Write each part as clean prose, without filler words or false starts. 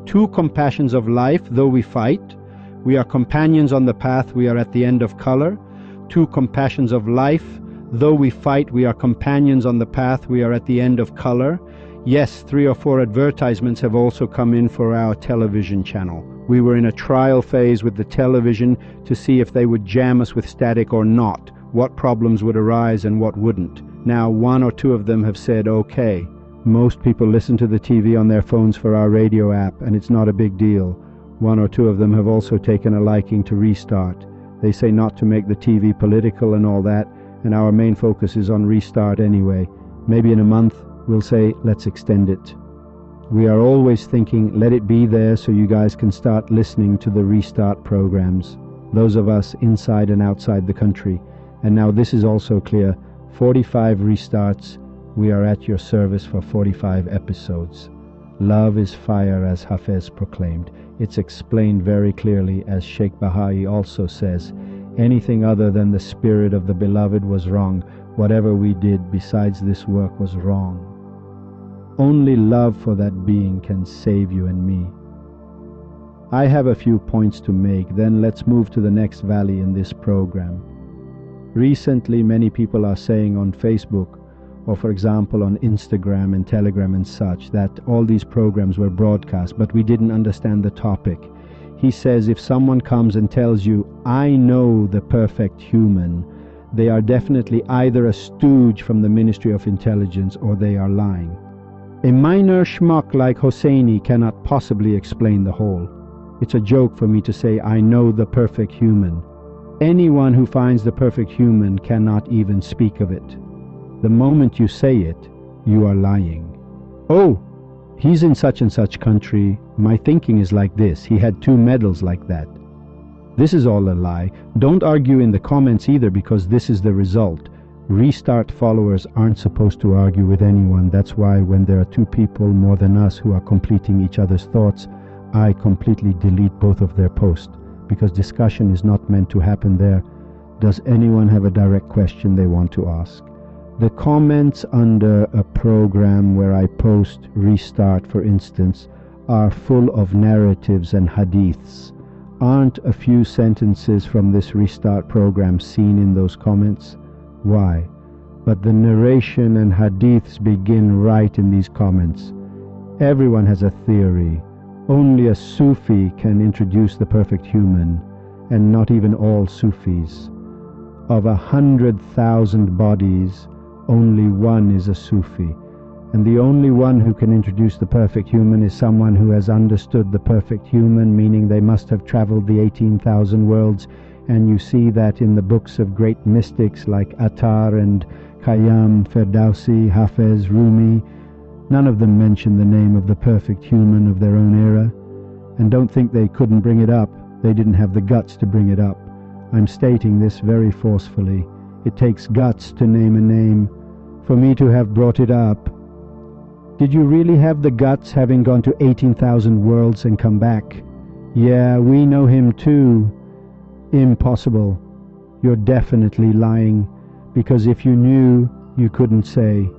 Two compassions of life, though we fight. We are companions on the path, we are at the end of color. Two compassions of life, though we fight, we are companions on the path, we are at the end of color. Yes, 3 or 4 advertisements have also come in for our television channel. We were in a trial phase with the television to see if they would jam us with static or not, what problems would arise and what wouldn't. Now 1 or 2 of them have said okay. Most people listen to the TV on their phones for our radio app, and it's not a big deal. 1 or 2 of them have also taken a liking to Restart. They say not to make the TV political and all that, and our main focus is on Restart anyway. Maybe in a month we'll say, let's extend it. We are always thinking, let it be there so you guys can start listening to the Restart programs, those of us inside and outside the country. And now this is also clear, 45 restarts, we are at your service for 45 episodes. Love is fire, as Hafez proclaimed. It's explained very clearly, as Sheikh Baha'i also says. Anything other than the spirit of the beloved was wrong. Whatever we did besides this work was wrong. Only love for that being can save you and me. I have a few points to make, then let's move to the next valley in this program. Recently, many people are saying on Facebook, or for example on Instagram and Telegram and such, that all these programs were broadcast, but we didn't understand the topic. He says if someone comes and tells you, I know the perfect human, they are definitely either a stooge from the Ministry of Intelligence or they are lying. A minor schmuck like Hosseini cannot possibly explain the whole. It's a joke for me to say I know the perfect human. Anyone who finds the perfect human cannot even speak of it. The moment you say it, you are lying. Oh, he's in such and such country. My thinking is like this. He had 2 medals like that. This is all a lie. Don't argue in the comments either, because this is the result. Restart followers aren't supposed to argue with anyone. That's why when there are 2 people more than us who are completing each other's thoughts, I completely delete both of their posts, because discussion is not meant to happen there. Does anyone have a direct question they want to ask? The comments under a program where I post Restart, for instance, are full of narratives and hadiths. Aren't a few sentences from this Restart program seen in those comments? Why? But the narration and hadiths begin right in these comments. Everyone has a theory. Only a Sufi can introduce the perfect human, and not even all Sufis. Of 100,000 bodies, only one is a Sufi, and the only one who can introduce the perfect human is someone who has understood the perfect human, meaning they must have traveled the 18,000 worlds, and you see that in the books of great mystics like Attar and Khayyam, Ferdowsi, Hafez, Rumi. None of them mention the name of the perfect human of their own era, and don't think they couldn't bring it up. They didn't have the guts to bring it up. I'm stating this very forcefully. It takes guts to name a name. For me to have brought it up, did you really have the guts, having gone to 18,000 worlds and come back? Yeah, we know him too. Impossible. You're definitely lying, because if you knew, you couldn't say.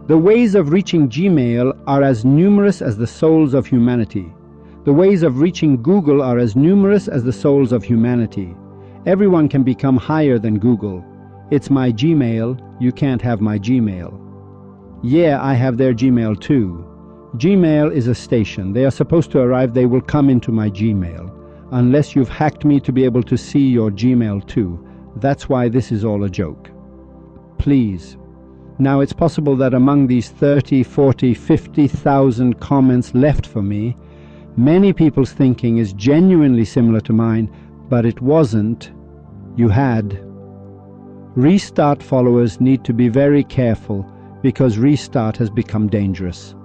The ways of reaching Gmail are as numerous as the souls of humanity. The ways of reaching Google are as numerous as the souls of humanity. Everyone can become higher than Google. It's my Gmail, you can't have my Gmail. Yeah, I have their Gmail too. Gmail is a station. They are supposed to arrive, they will come into my Gmail. Unless you've hacked me to be able to see your Gmail too. That's why this is all a joke. Please. Now it's possible that among these 30, 40, 50,000 comments left for me, many people's thinking is genuinely similar to mine, but it wasn't. You had. Restart followers need to be very careful, because Restart has become dangerous.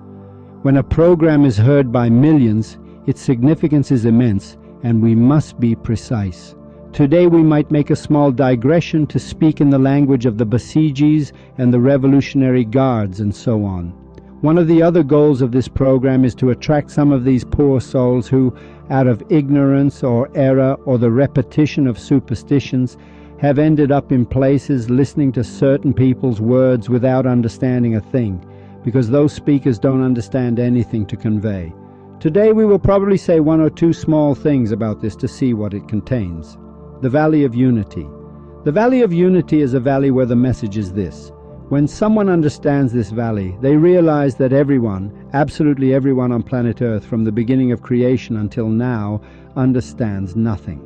When a program is heard by millions, its significance is immense, and we must be precise. Today we might make a small digression to speak in the language of the Basijis and the Revolutionary Guards and so on. One of the other goals of this program is to attract some of these poor souls who, out of ignorance or error or the repetition of superstitions, have ended up in places listening to certain people's words without understanding a thing, because those speakers don't understand anything to convey. Today we will probably say one or two small things about this to see what it contains. The Valley of Unity. The Valley of Unity is a valley where the message is this. When someone understands this valley, they realize that everyone, absolutely everyone on planet Earth from the beginning of creation until now, understands nothing.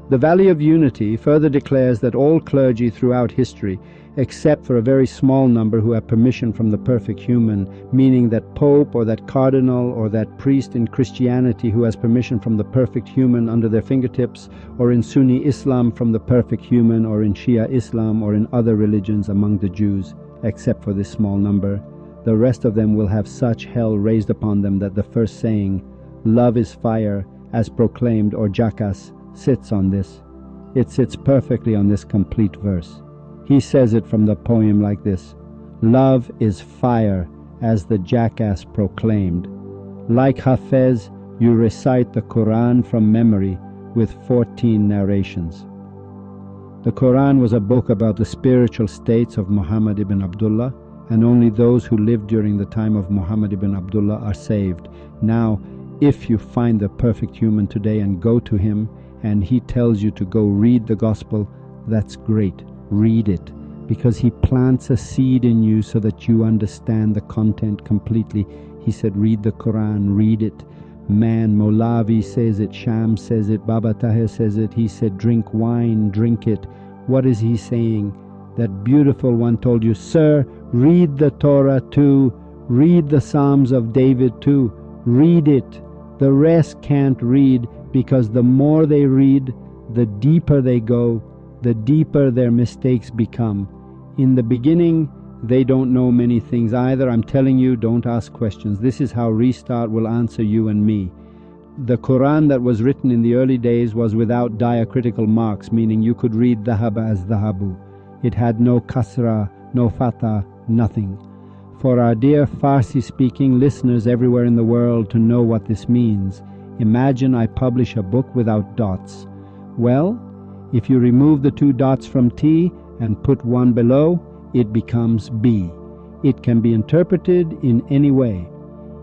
The Valley of Unity further declares that all clergy throughout history, except for a very small number who have permission from the perfect human, meaning that pope or that cardinal or that priest in Christianity who has permission from the perfect human under their fingertips, or in Sunni Islam from the perfect human, or in Shia Islam or in other religions among the Jews, except for this small number, the rest of them will have such hell raised upon them that the first saying, "Love is fire," as proclaimed, or jackass, sits on this. It sits perfectly on this complete verse. He says it from the poem like this: "Love is fire, as the jackass proclaimed." Like Hafez, you recite the Quran from memory with 14 narrations. The Quran was a book about the spiritual states of Muhammad ibn Abdullah, and only those who lived during the time of Muhammad ibn Abdullah are saved. Now, if you find the perfect human today and go to him, and he tells you to go read the gospel, that's great. Read it, because he plants a seed in you so that you understand the content completely. He said, read the Quran, read it. Man, Molavi says it, Sham says it, Baba Tahir says it. He said, drink wine, drink it. What is he saying? That beautiful one told you, sir, read the Torah too. Read the Psalms of David too. Read it. The rest can't read, because the more they read, the deeper they go, the deeper their mistakes become. In the beginning, they don't know many things either. I'm telling you, don't ask questions. This is how Restart will answer you and me. The Quran that was written in the early days was without diacritical marks, meaning you could read dhahaba as dhahabu. It had no kasra, no fatha, nothing. For our dear Farsi-speaking listeners everywhere in the world to know what this means, imagine I publish a book without dots. Well, if you remove the two dots from T and put one below, it becomes B. It can be interpreted in any way.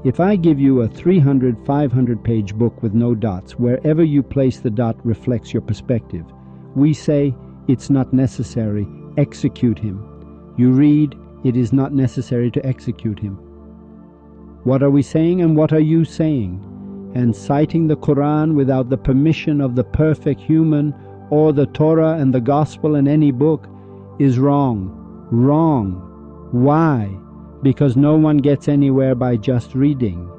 If I give you a 300, 500-page book with no dots, wherever you place the dot reflects your perspective. We say, it's not necessary, execute him. You read, it is not necessary to execute him. What are we saying and what are you saying? And citing the Quran without the permission of the perfect human, or the Torah and the Gospel in any book, is wrong. Wrong. Why? Because no one gets anywhere by just reading.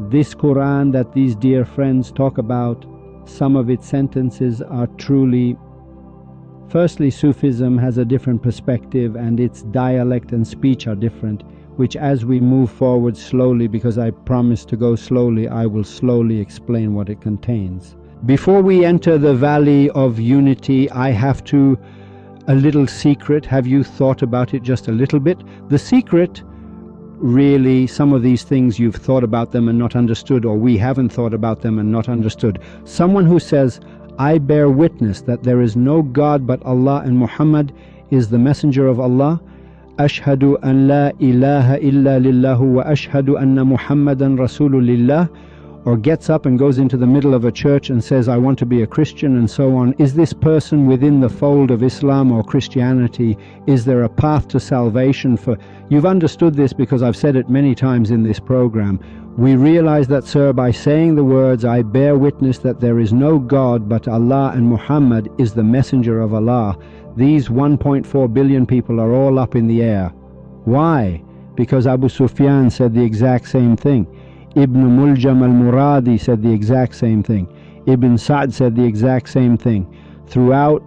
This Quran that these dear friends talk about, some of its sentences are truly... Firstly, Sufism has a different perspective, and its dialect and speech are different, which as we move forward slowly, because I promise to go slowly, I will slowly explain what it contains. Before we enter the Valley of Unity, I have to... a little secret. Have you thought about it just a little bit? The secret, really, some of these things you've thought about them and not understood, or we haven't thought about them and not understood. Someone who says, I bear witness that there is no God but Allah and Muhammad is the messenger of Allah. Ashhadu an la ilaha illa lillahu wa ashhadu anna Muhammadan Rasululillah, or gets up and goes into the middle of a church and says, I want to be a Christian, and so on. Is this person within the fold of Islam or Christianity? Is there a path to salvation for... You've understood this because I've said it many times in this program. We realize that, sir, by saying the words, I bear witness that there is no God but Allah and Muhammad is the messenger of Allah, these 1.4 billion people are all up in the air. Why? Because Abu Sufyan said the exact same thing. Ibn Muljam al-Muradi said the exact same thing. Ibn Sa'd said the exact same thing. Throughout,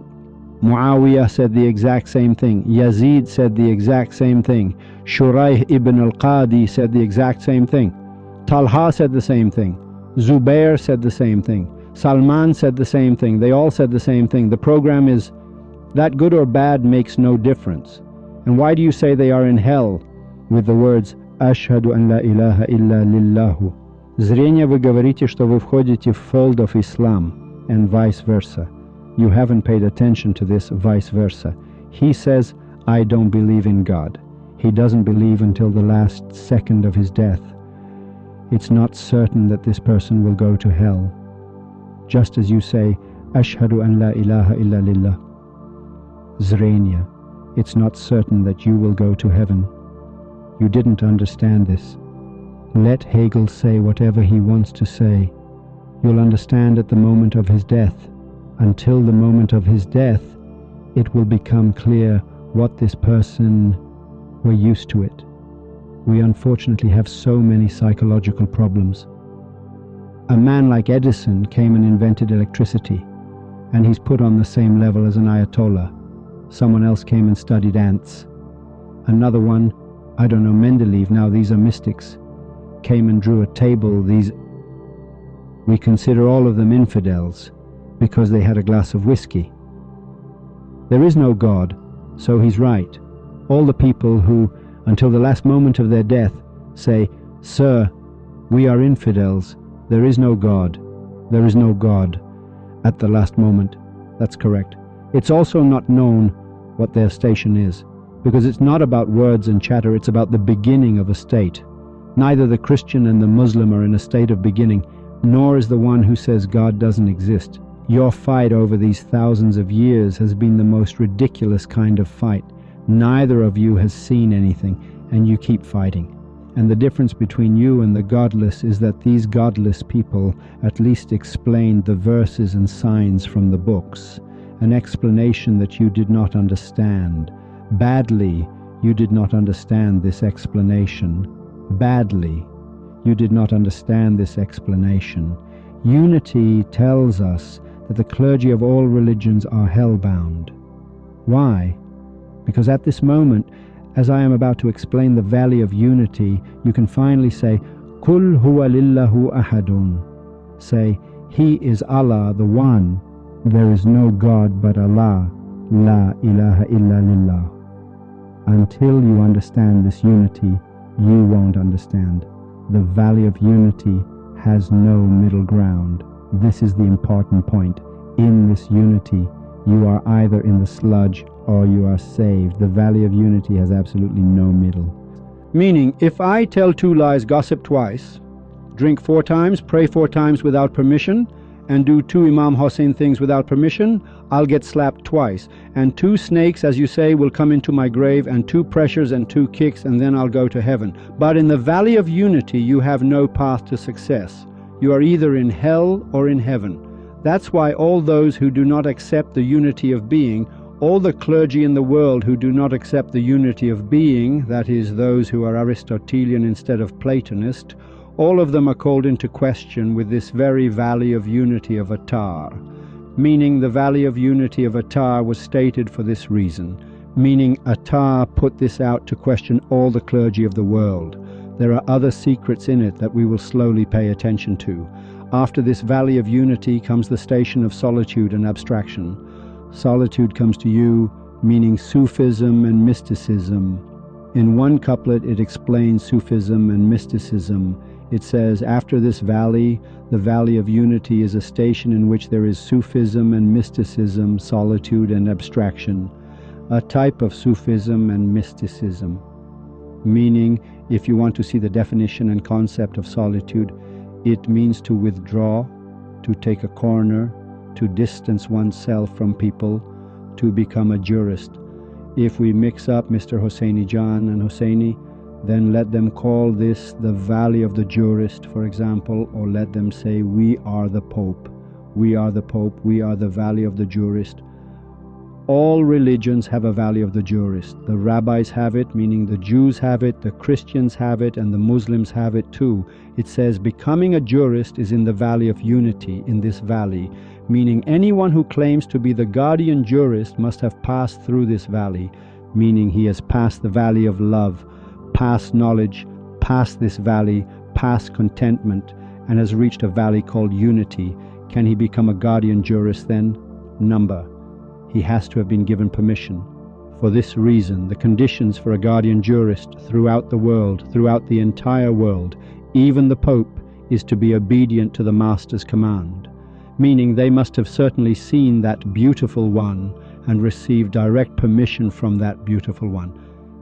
Muawiyah said the exact same thing. Yazid said the exact same thing. Shuraih ibn al-Qadi said the exact same thing. Talha said the same thing. Zubair said the same thing. Salman said the same thing. They all said the same thing. The program is that good or bad makes no difference. And why do you say they are in hell with the words Ashhadu an la ilaha illa lillahu? Зрение вы говорите, что вы входите в fold of Islam, and vice versa. You haven't paid attention to this, vice versa. He says, I don't believe in God. He doesn't believe until the last second of his death. it's not certain that this person will go to hell. Just as you say, Ashhadu an la ilaha illa lillah. Zrenia, it's not certain that you will go to heaven. You didn't understand this. Let Hegel say whatever he wants to say. You'll understand at the moment of his death. Until the moment of his death, it will become clear what this person were used to it. We unfortunately have so many psychological problems. A man like Edison came and invented electricity, and he's put on the same level as an Ayatollah. Someone else came and studied ants. Another one, I don't know, Mendeleev, now these are mystics, came and drew a table. We consider all of them infidels because they had a glass of whiskey. There is no God, so he's right. All the people who, until the last moment of their death, say, "Sir, we are infidels. There is no God. There is no God." At the last moment, that's correct. It's also not known what their station is, because it's not about words and chatter, it's about the beginning of a state. Neither the Christian and the Muslim are in a state of beginning, nor is the one who says God doesn't exist. Your fight over these thousands of years has been the most ridiculous kind of fight. Neither of you has seen anything, and you keep fighting. And the difference between you and the godless is that these godless people at least explained the verses and signs from the books, an explanation that you did not understand. Badly, you did not understand this explanation. Badly, you did not understand this explanation. Unity tells us that the clergy of all religions are hell-bound. Why? Because at this moment, as I am about to explain the valley of unity, you can finally say, Kul huwa lillahu ahadun. Say, He is Allah, the One. There is no God but Allah. La ilaha illa lillah. Until you understand this unity, you won't understand. The valley of unity has no middle ground. This is the important point. In this unity, you are either in the sludge or you are saved. The valley of unity has absolutely no middle. Meaning, if I tell 2 lies, gossip twice, drink 4 times, pray 4 times without permission, and do 2 Imam Hussein things without permission, I'll get slapped twice. And 2 snakes, as you say, will come into my grave, and 2 pressures and 2 kicks, and then I'll go to heaven. But in the valley of unity, you have no path to success. You are either in hell or in heaven. That's why all those who do not accept the unity of being, all the clergy in the world who do not accept the unity of being, that is, those who are Aristotelian instead of Platonist, all of them are called into question with this very valley of unity of Attar. Meaning the valley of unity of Attar was stated for this reason. Meaning Attar put this out to question all the clergy of the world. There are other secrets in it that we will slowly pay attention to. After this valley of unity comes the station of solitude and abstraction. Solitude comes to you, meaning Sufism and mysticism. In one couplet it explains Sufism and mysticism. It says, after this valley, the valley of unity is a station in which there is Sufism and mysticism, solitude and abstraction. A type of Sufism and mysticism. Meaning, if you want to see the definition and concept of solitude, it means to withdraw, to take a corner, to distance oneself from people, to become a jurist. If we mix up Mr. Hosseini Jan and Hosseini, then let them call this the valley of the jurist, for example, or let them say, we are the Pope. We are the Pope, we are the valley of the jurist. All religions have a valley of the jurist. The rabbis have it, meaning the Jews have it, the Christians have it, and the Muslims have it too. It says becoming a jurist is in the valley of unity, in this valley, meaning anyone who claims to be the guardian jurist must have passed through this valley, meaning he has passed the valley of love, past knowledge, past this valley, past contentment, and has reached a valley called unity. Can he become a guardian jurist then? Number. He has to have been given permission. For this reason, the conditions for a guardian jurist throughout the world, throughout the entire world, even the Pope, is to be obedient to the Master's command, meaning they must have certainly seen that beautiful one and received direct permission from that beautiful one.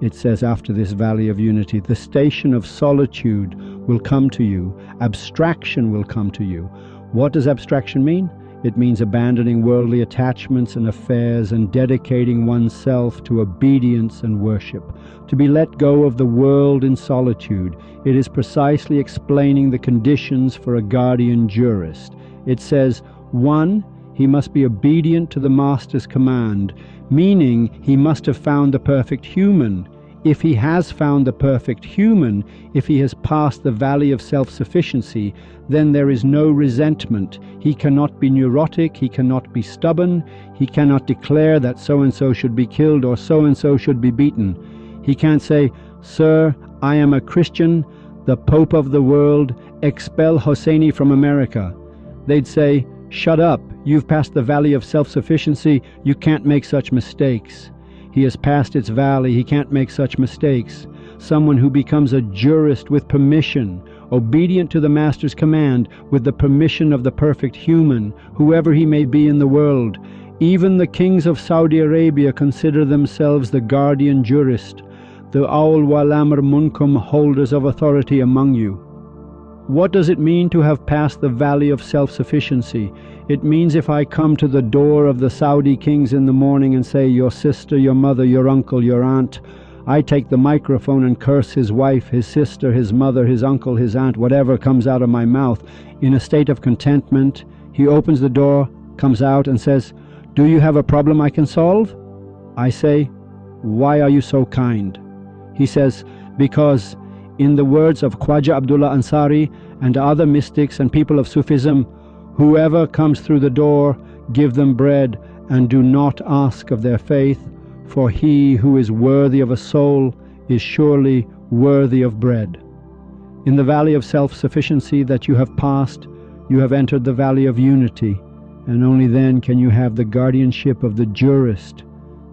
It says after this valley of unity, the station of solitude will come to you. Abstraction will come to you. What does abstraction mean? It means abandoning worldly attachments and affairs and dedicating oneself to obedience and worship. To be let go of the world in solitude. It is precisely explaining the conditions for a guardian jurist. It says, 1, he must be obedient to the master's command, meaning he must have found the perfect human. If he has found the perfect human, if he has passed the valley of self-sufficiency, then there is no resentment. He cannot be neurotic, he cannot be stubborn, he cannot declare that so-and-so should be killed or so-and-so should be beaten. He can't say, "Sir, I am a Christian, the Pope of the world, expel Hosseini from America." They'd say, "Shut up, you've passed the valley of self-sufficiency, you can't make such mistakes." He has passed its valley, he can't make such mistakes. Someone who becomes a jurist with permission, obedient to the master's command, with the permission of the perfect human, whoever he may be in the world. Even the kings of Saudi Arabia consider themselves the guardian jurist, the Aul wal Amr Munkum, holders of authority among you. What does it mean to have passed the valley of self-sufficiency? It means if I come to the door of the Saudi kings in the morning and say, "Your sister, your mother, your uncle, your aunt," I take the microphone and curse his wife, his sister, his mother, his uncle, his aunt, whatever comes out of my mouth, in a state of contentment. He opens the door, comes out and says, "Do you have a problem I can solve?" I say, "Why are you so kind?" He says, "Because in the words of Khwaja Abdullah Ansari and other mystics and people of Sufism, whoever comes through the door, give them bread and do not ask of their faith, for he who is worthy of a soul is surely worthy of bread." In the valley of self-sufficiency that you have passed, you have entered the valley of unity, and only then can you have the guardianship of the jurist,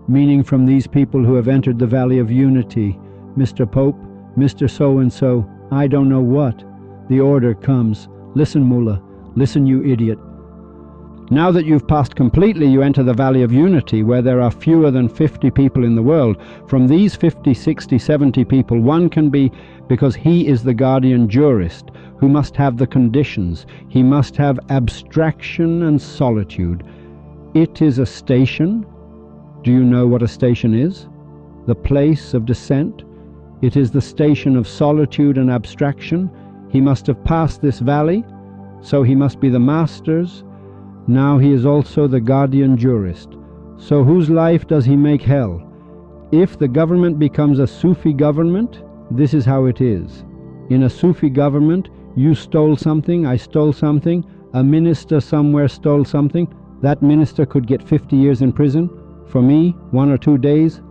meaning from these people who have entered the valley of unity, "Mr. Pope, Mr. So-and-so, I don't know what." The order comes, "Listen, Mullah, listen, you idiot." Now that you've passed completely, you enter the valley of unity, where there are fewer than 50 people in the world. From these 50, 60, 70 people, one can be, because he is the guardian jurist, who must have the conditions. He must have abstraction and solitude. It is a station. Do you know what a station is? The place of descent. It is the station of solitude and abstraction. He must have passed this valley, so he must be the master's. Now he is also the guardian jurist. So whose life does he make hell? If the government becomes a Sufi government, this is how it is. In a Sufi government, you stole something, I stole something, a minister somewhere stole something, that minister could get 50 years in prison. For me, 1 or 2 days.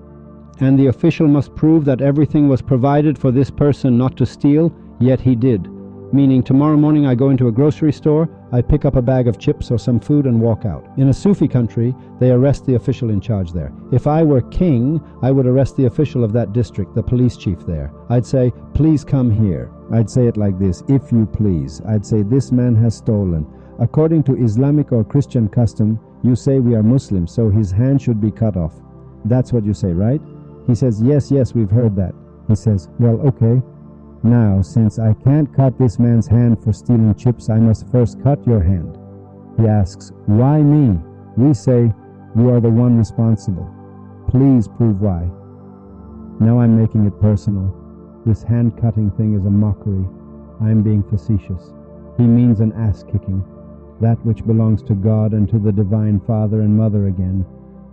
And the official must prove that everything was provided for this person not to steal, yet he did. Meaning tomorrow morning I go into a grocery store, I pick up a bag of chips or some food and walk out. In a Sufi country, they arrest the official in charge there. If I were king, I would arrest the official of that district, the police chief there. I'd say, "Please come here." I'd say it like this, "If you please." I'd say, "This man has stolen. According to Islamic or Christian custom, you say we are Muslims, so his hand should be cut off." That's what you say, right? He says, "Yes, yes, we've heard that." He says, "Well, okay. Now, since I can't cut this man's hand for stealing chips, I must first cut your hand." He asks, "Why me?" We say, "You are the one responsible. Please prove why." Now I'm making it personal. This hand-cutting thing is a mockery. I am being facetious. He means an ass-kicking, that which belongs to God and to the Divine Father and Mother again,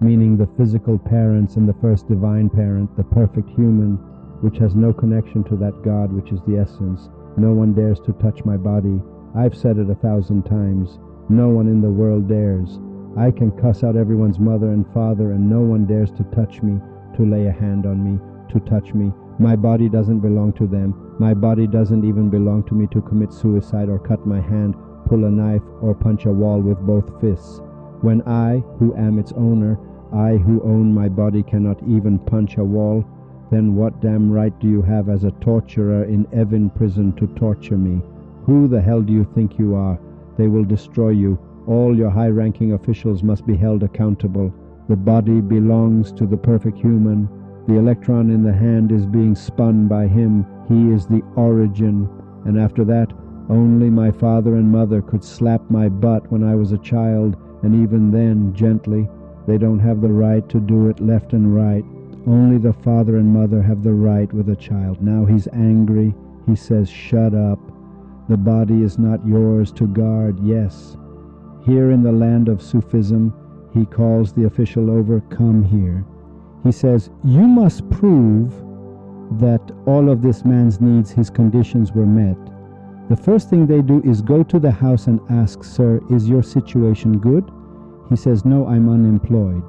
meaning the physical parents and the first divine parent, the perfect human, which has no connection to that God which is the essence. No one dares to touch my body. I've said it 1,000 times. No one in the world dares. I can cuss out everyone's mother and father, and no one dares to touch me, to lay a hand on me, to touch me. My body doesn't belong to them. My body doesn't even belong to me to commit suicide or cut my hand, pull a knife, or punch a wall with both fists. When I, who am its owner, I who own my body, cannot even punch a wall, then what damn right do you have as a torturer in Evin prison to torture me? Who the hell do you think you are? They will destroy you. All your high-ranking officials must be held accountable. The body belongs to the perfect human. The electron in the hand is being spun by him. He is the origin. And after that, only my father and mother could slap my butt when I was a child, and even then, gently. They don't have the right to do it left and right. Only the father and mother have the right with a child. Now he's angry. He says, shut up. The body is not yours to guard. Yes. Here in the land of Sufism, he calls the official over, come here. He says, you must prove that all of this man's needs, his conditions were met. The first thing they do is go to the house and ask, sir, is your situation good? He says, no, I'm unemployed.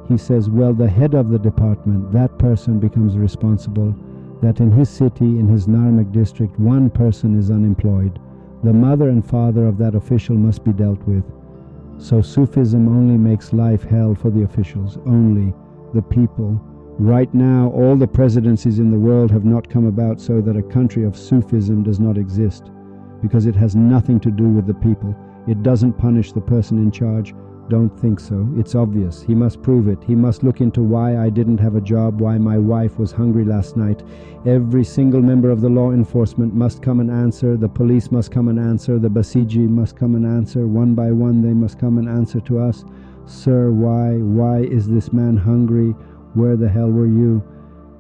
He says, well, the head of the department, that person becomes responsible, that in his city, in his Narmak district, one person is unemployed. The mother and father of that official must be dealt with. So Sufism only makes life hell for the officials, only the people. Right now, all the presidencies in the world have not come about so that a country of Sufism does not exist, because it has nothing to do with the people. It doesn't punish the person in charge. Don't think so. It's obvious. He must prove it. He must look into why I didn't have a job, why my wife was hungry last night. Every single member of the law enforcement must come and answer. The police must come and answer. The Basiji must come and answer. One by one, they must come and answer to us. Sir, why? Why is this man hungry? Where the hell were you?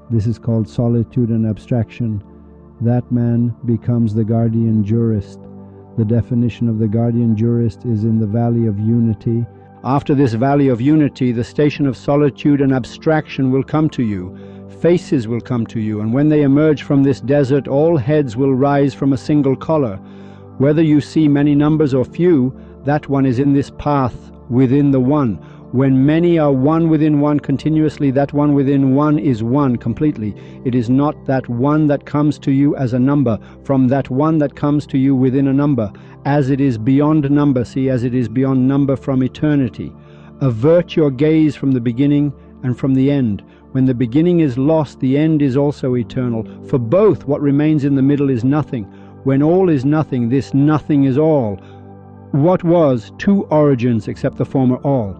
This is called solitude and abstraction. That man becomes the guardian jurist. The definition of the guardian jurist is in the valley of unity. After this valley of unity, the station of solitude and abstraction will come to you. Faces will come to you, and when they emerge from this desert, all heads will rise from a single color. Whether you see many numbers or few, that one is in this path within the one. When many are one within one continuously, that one within one is one completely. It is not that one that comes to you as a number, from that one that comes to you within a number, as it is beyond number, see, as it is beyond number from eternity. Avert your gaze from the beginning and from the end. When the beginning is lost, the end is also eternal. For both, what remains in the middle is nothing. When all is nothing, this nothing is all. What was two origins except the former all?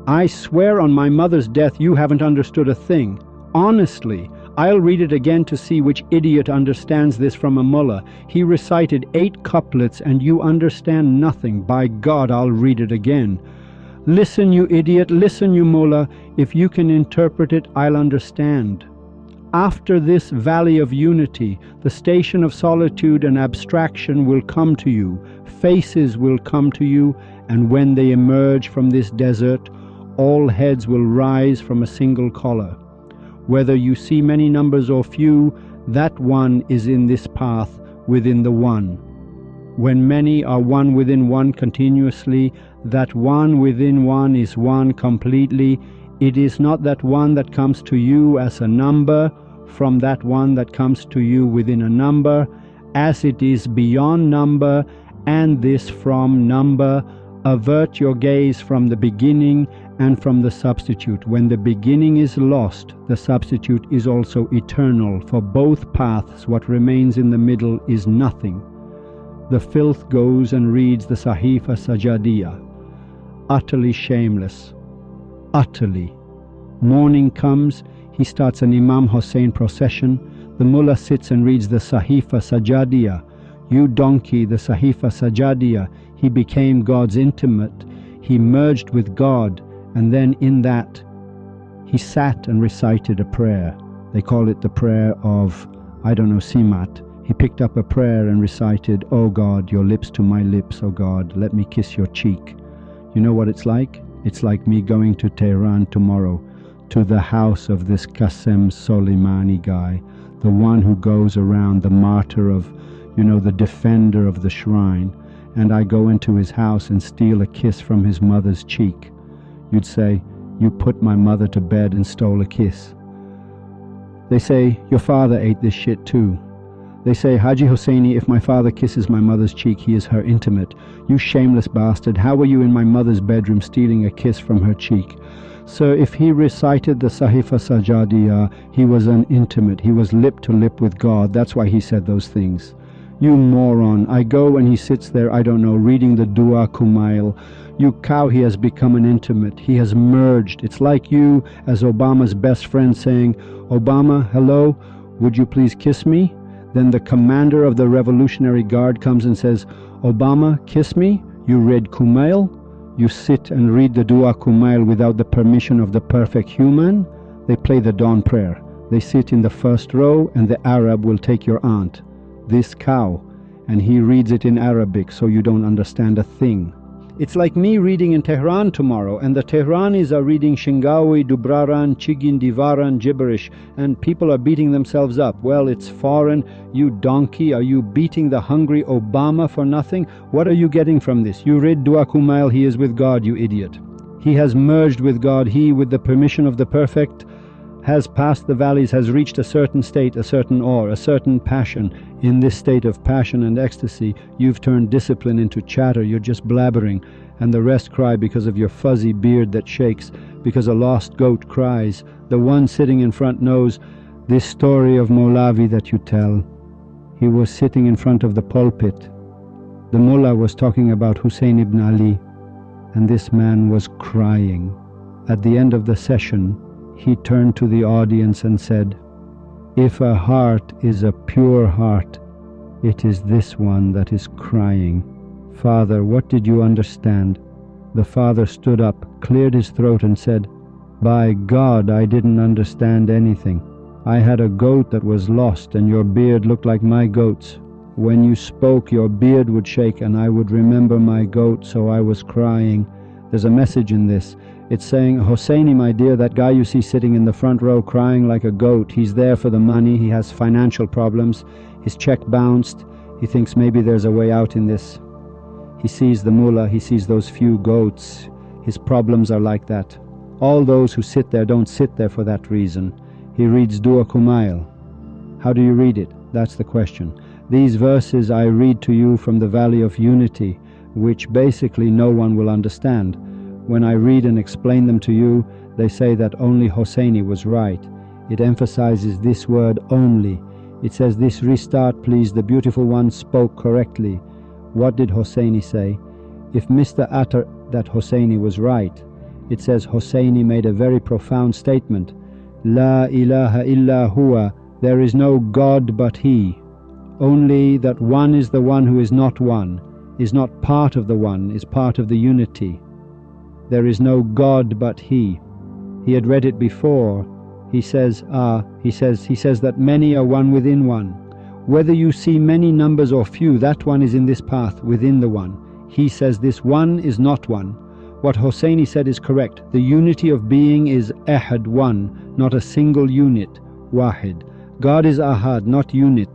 I swear on my mother's death you haven't understood a thing. Honestly, I'll read it again to see which idiot understands this from a mullah. He recited 8 couplets and you understand nothing. By God, I'll read it again. Listen, you idiot, listen, you mullah. If you can interpret it, I'll understand. After this valley of unity, the station of solitude and abstraction will come to you. Faces will come to you, and when they emerge from this desert, all heads will rise from a single collar. Whether you see many numbers or few, that one is in this path within the one. When many are one within one continuously, that one within one is one completely. It is not that one that comes to you as a number from that one that comes to you within a number, as it is beyond number, and this from number. Avert your gaze from the beginning and from the substitute. When the beginning is lost, the substitute is also eternal. For both paths, what remains in the middle is nothing. The filth goes and reads the Sahifa Sajadiya. Utterly shameless. Utterly. Morning comes, he starts an Imam Hussein procession. The mullah sits and reads the Sahifa Sajadiya. You donkey, the Sahifa Sajadiya. He became God's intimate. He merged with God, and then in that, he sat and recited a prayer. They call it the prayer of, Simat. He picked up a prayer and recited, "Oh God, your lips to my lips, oh God, let me kiss your cheek." You know what it's like? It's like me going to Tehran tomorrow, to the house of this Qasem Soleimani guy, the one who goes around, the martyr of, the defender of the shrine, and I go into his house and steal a kiss from his mother's cheek. You'd say, you put my mother to bed and stole a kiss. They say, your father ate this shit too. They say, Haji Hosseini, if my father kisses my mother's cheek, he is her intimate. You shameless bastard, how were you in my mother's bedroom stealing a kiss from her cheek? So if he recited the Sahifa Sajadiya, he was an intimate. He was lip to lip with God. That's why he said those things. You moron. I go and he sits there, I don't know, reading the Dua Kumail. You cow, he has become an intimate. He has merged. It's like you as Obama's best friend saying, Obama, hello, would you please kiss me? Then the commander of the Revolutionary Guard comes and says, Obama, kiss me? You read Kumail? You sit and read the Dua Kumail without the permission of the perfect human? They play the dawn prayer. They sit in the first row and the Arab will take your aunt, this cow, and he reads it in Arabic so you don't understand a thing. It's like me reading in Tehran tomorrow, and the Tehranis are reading Shingawi, Dubraran, Chigin, Divaran, gibberish, and people are beating themselves up. Well, it's foreign. You donkey, are you beating the hungry Obama for nothing? What are you getting from this? You read Dua Kumail, he is with God, you idiot. He has merged with God. He, with the permission of the perfect, has passed the valleys, has reached a certain state, a certain awe, a certain passion. In this state of passion and ecstasy, you've turned discipline into chatter. You're just blabbering, and the rest cry because of your fuzzy beard that shakes, because a lost goat cries. The one sitting in front knows this story of Molavi that you tell. He was sitting in front of the pulpit. The mullah was talking about Hussein ibn Ali, and this man was crying. At the end of the session, he turned to the audience and said, if a heart is a pure heart, it is this one that is crying. Father, what did you understand? The father stood up, cleared his throat and said, by God, I didn't understand anything. I had a goat that was lost and your beard looked like my goat's. When you spoke, your beard would shake and I would remember my goat, so I was crying. There's a message in this. It's saying, Hosseini, my dear, that guy you see sitting in the front row crying like a goat, he's there for the money, he has financial problems, his check bounced, he thinks maybe there's a way out in this. He sees the mullah, he sees those few goats, his problems are like that. All those who sit there don't sit there for that reason. He reads Dua Kumail. How do you read it? That's the question. These verses I read to you from the Valley of Unity, which basically no one will understand. When I read and explain them to you, they say that only Hosseini was right. It emphasizes this word only. It says, this restart please, the beautiful one spoke correctly. What did Hosseini say? If Mr. Attar, that Hosseini was right. It says Hosseini made a very profound statement. La ilaha illa huwa, there is no God but he. Only that one is the one who is not one, is not part of the one, is part of the unity. There is no God but he. He had read it before. He says that many are one within one. Whether you see many numbers or few, that one is in this path within the one. He says this one is not one. What Hosseini said is correct. The unity of being is ahad, one, not a single unit, wahid. God is ahad, not unit.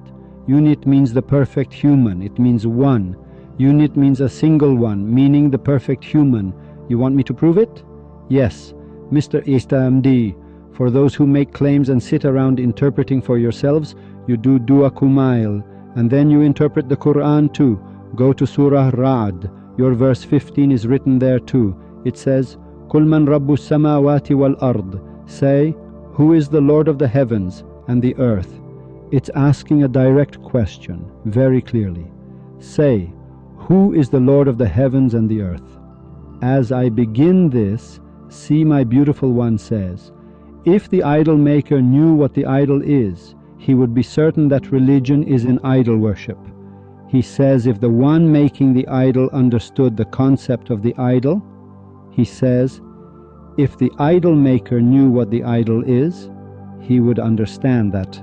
Unit means the perfect human. It means one. Unit means a single one, meaning the perfect human. You want me to prove it? Yes. Mr. Istamdi, for those who make claims and sit around interpreting for yourselves, you do Dua Kumail, and then you interpret the Quran too. Go to Surah Ra'd. Your verse 15 is written there too. It says, Kul man Rabbus samawati wal ard. Say, who is the Lord of the heavens and the earth? It's asking a direct question, very clearly. Say, who is the Lord of the heavens and the earth? As I begin this, see my beautiful one says, if the idol maker knew what the idol is, he would be certain that religion is in idol worship. He says if the one making the idol understood the concept of the idol, he says, if the idol maker knew what the idol is, he would understand that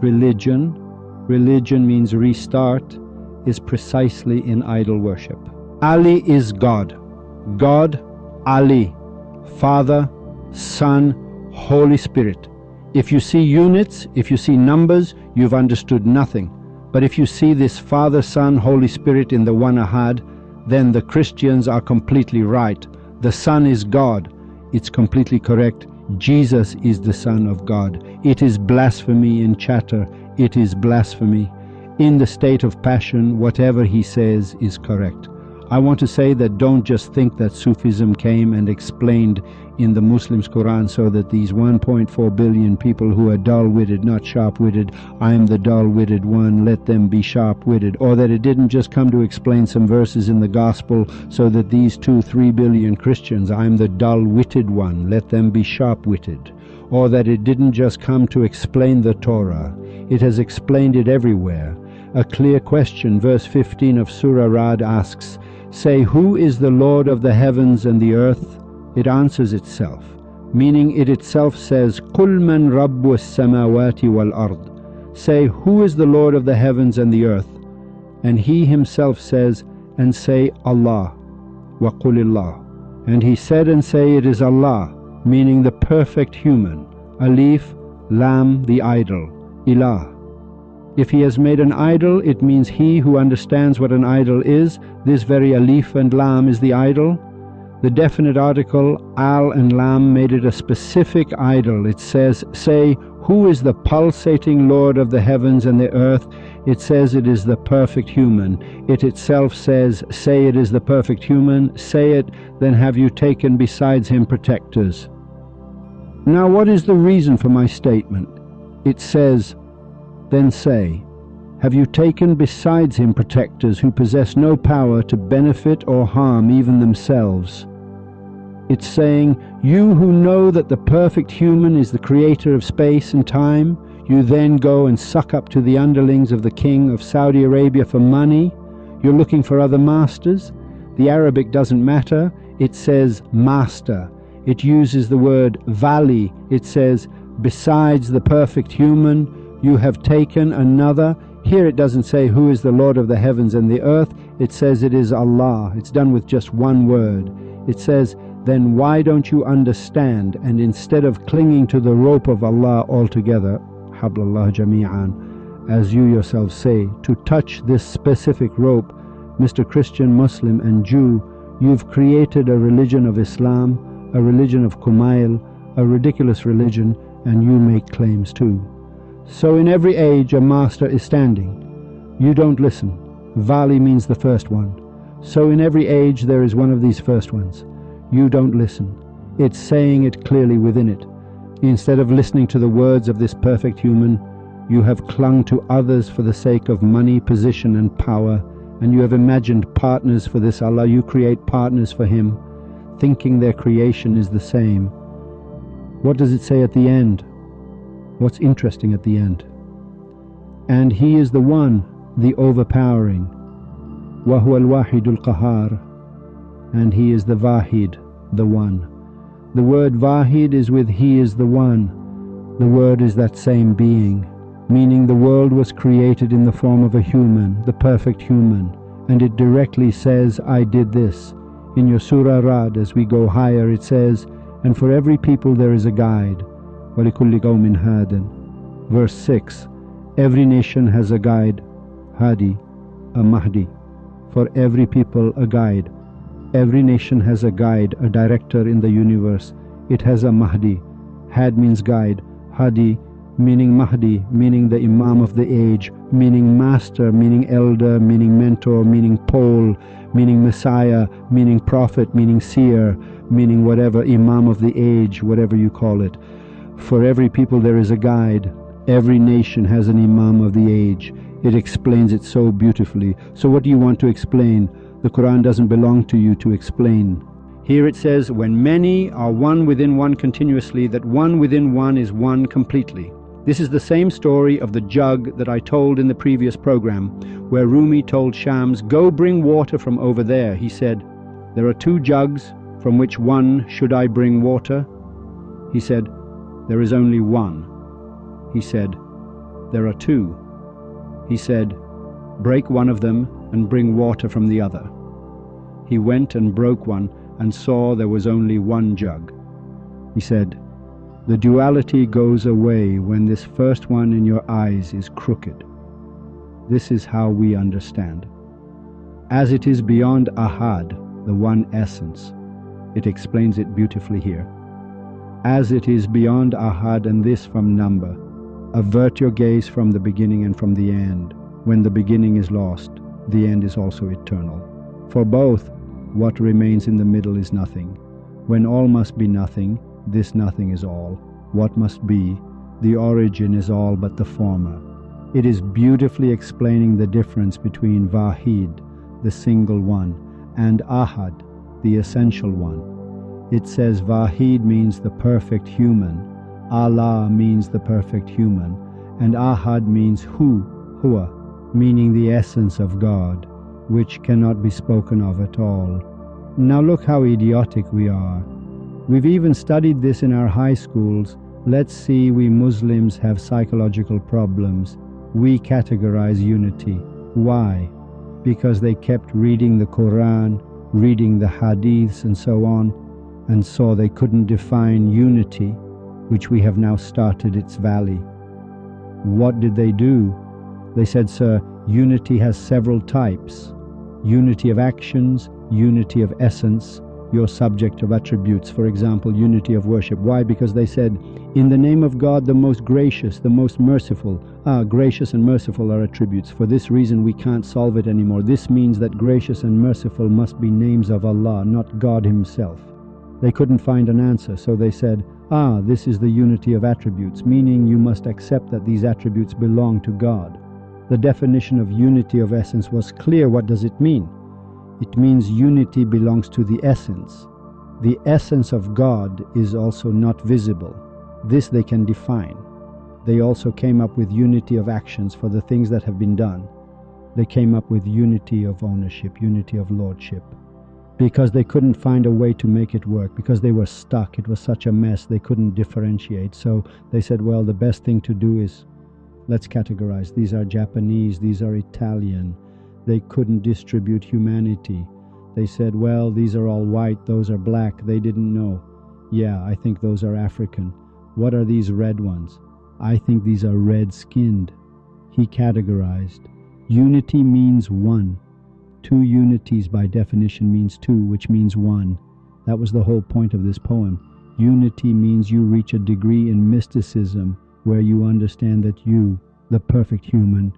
religion means restart, is precisely in idol worship. Ali is God. God, Ali, Father, Son, Holy Spirit. If you see units, if you see numbers, you've understood nothing. But if you see this Father, Son, Holy Spirit in the one Ahad, then the Christians are completely right. The Son is God. It's completely correct. Jesus is the Son of God. It is blasphemy in chatter. It is blasphemy. In the state of passion, whatever he says is correct. I want to say that don't just think that Sufism came and explained in the Muslims' Quran so that these 1.4 billion people who are dull-witted, not sharp-witted, I am the dull-witted one, let them be sharp-witted, or that it didn't just come to explain some verses in the gospel so that these 2-3 billion Christians, I am the dull-witted one, let them be sharp-witted, or that it didn't just come to explain the Torah. It has explained it everywhere. A clear question, verse 15 of Surah Ra'd asks, say, who is the Lord of the heavens and the earth? It answers itself, meaning it itself says, قُلْ مَنْ رَبُّ السَّمَاوَاتِ وَالْأَرْضِ. Say, who is the Lord of the heavens and the earth? And he himself says, and say, Allah. وَقُلِ اللَّهِ. And he said and say, it is Allah, meaning the perfect human. Alif, Lam, the idol. Ilah. If he has made an idol, it means he who understands what an idol is, this very Alif and Lam is the idol. The definite article, Al and Lam, made it a specific idol. It says, say, who is the pulsating Lord of the heavens and the earth? It says it is the perfect human. It itself says, say it is the perfect human. Say it, then have you taken besides him protectors? Now what is the reason for my statement? It says, then say, have you taken besides him protectors who possess no power to benefit or harm even themselves? It's saying, you who know that the perfect human is the creator of space and time, you then go and suck up to the underlings of the king of Saudi Arabia for money. You're looking for other masters. The Arabic doesn't matter. It says master. It uses the word vali. It says, besides the perfect human, you have taken another. Here it doesn't say who is the Lord of the heavens and the earth. It says it is Allah. It's done with just one word. It says, then why don't you understand, and instead of clinging to the rope of Allah altogether, hablallah jami'an, as you yourself say, to touch this specific rope, Mr. Christian, Muslim and Jew, you've created a religion of Islam, a religion of Kumail, a ridiculous religion, and you make claims too. So in every age a master is standing. You don't listen. Vali means the first one. So in every age there is one of these first ones. You don't listen. It's saying it clearly within it. Instead of listening to the words of this perfect human, you have clung to others for the sake of money, position and power, and you have imagined partners for this Allah. You create partners for him, thinking their creation is the same. What does it say at the end? What's interesting at the end? And he is the one, the overpowering. وَهُوَ الْوَاحِدُ الْقَهَارِ. And he is the Vahid, the one. The word Vahid is with he is the one. The word is that same being, meaning the world was created in the form of a human, the perfect human, and it directly says, I did this. In your Surah Ra'd, as we go higher, it says, and for every people there is a guide. وَلِكُلِّ قَوْمٍ هَادٍ. Verse 6, every nation has a guide, Hadi, a Mahdi. For every people a guide. Every nation has a guide, a director in the universe. It has a Mahdi. Had means guide, Hadi meaning Mahdi, meaning the Imam of the age, meaning master, meaning elder, meaning mentor, meaning pole, meaning Messiah, meaning prophet, meaning seer, meaning whatever, Imam of the age, whatever you call it. For every people there is a guide. Every nation has an Imam of the age. It explains it so beautifully. So what do you want to explain? The Quran doesn't belong to you to explain. Here it says, when many are one within one continuously, that one within one is one completely. This is the same story of the jug that I told in the previous program, where Rumi told Shams, go bring water from over there. He said, there are 2 jugs, from which one should I bring water? He said, there is only one. He said, there are 2. He said, break one of them and bring water from the other. He went and broke one and saw there was only one jug. He said, the duality goes away when this first one in your eyes is crooked. This is how we understand. As it is beyond Ahad, the one essence, it explains it beautifully here. As it is beyond Ahad, and this from number, avert your gaze from the beginning and from the end. When the beginning is lost, the end is also eternal. For both, what remains in the middle is nothing. When all must be nothing, this nothing is all. What must be, the origin is all but the former. It is beautifully explaining the difference between Vahid, the single one, and Ahad, the essential one. It says Vahid means the perfect human, Allah means the perfect human, and Ahad means Huwa, meaning the essence of God, which cannot be spoken of at all. Now look how idiotic we are. We've even studied this in our high schools. Let's see, we Muslims have psychological problems. We categorize unity. Why? Because they kept reading the Quran, reading the Hadiths and so on, and saw they couldn't define unity, which we have now started its valley. What did they do? They said, sir, unity has several types. Unity of actions, unity of essence, your subject of attributes, for example, unity of worship. Why? Because they said, in the name of God, the most gracious, the most merciful. Gracious and merciful are attributes. For this reason, we can't solve it anymore. This means that gracious and merciful must be names of Allah, not God Himself. They couldn't find an answer, so they said, this is the unity of attributes, meaning you must accept that these attributes belong to God. The definition of unity of essence was clear. What does it mean? It means unity belongs to the essence. The essence of God is also not visible. This they can define. They also came up with unity of actions for the things that have been done. They came up with unity of ownership, unity of lordship. Because they couldn't find a way to make it work, because they were stuck. It was such a mess, they couldn't differentiate. So they said, well, the best thing to do is, let's categorize. These are Japanese, these are Italian. They couldn't distribute humanity. They said, well, these are all white, those are black. They didn't know. Yeah, I think those are African. What are these red ones? I think these are red-skinned. He categorized. Unity means one. Two unities by definition means two, which means one. That was the whole point of this poem. Unity means you reach a degree in mysticism where you understand that you, the perfect human,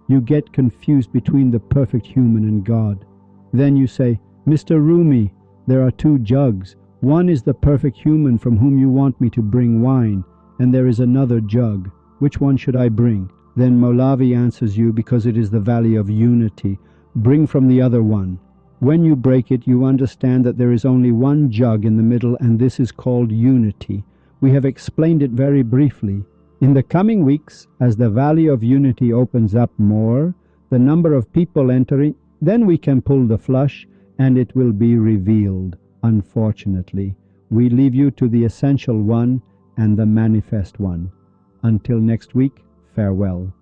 you get confused between the perfect human and God. Then you say, Mr. Rumi, there are two jugs. One is the perfect human from whom you want me to bring wine, and there is another jug. Which one should I bring? Then Molavi answers you, because it is the valley of unity. Bring from the other one. When you break it, you understand that there is only one jug in the middle, and this is called unity. We have explained it very briefly. In the coming weeks, as the valley of unity opens up more, the number of people entering, then we can pull the flush, and it will be revealed. Unfortunately, we leave you to the essential one and the manifest one. Until next week, farewell.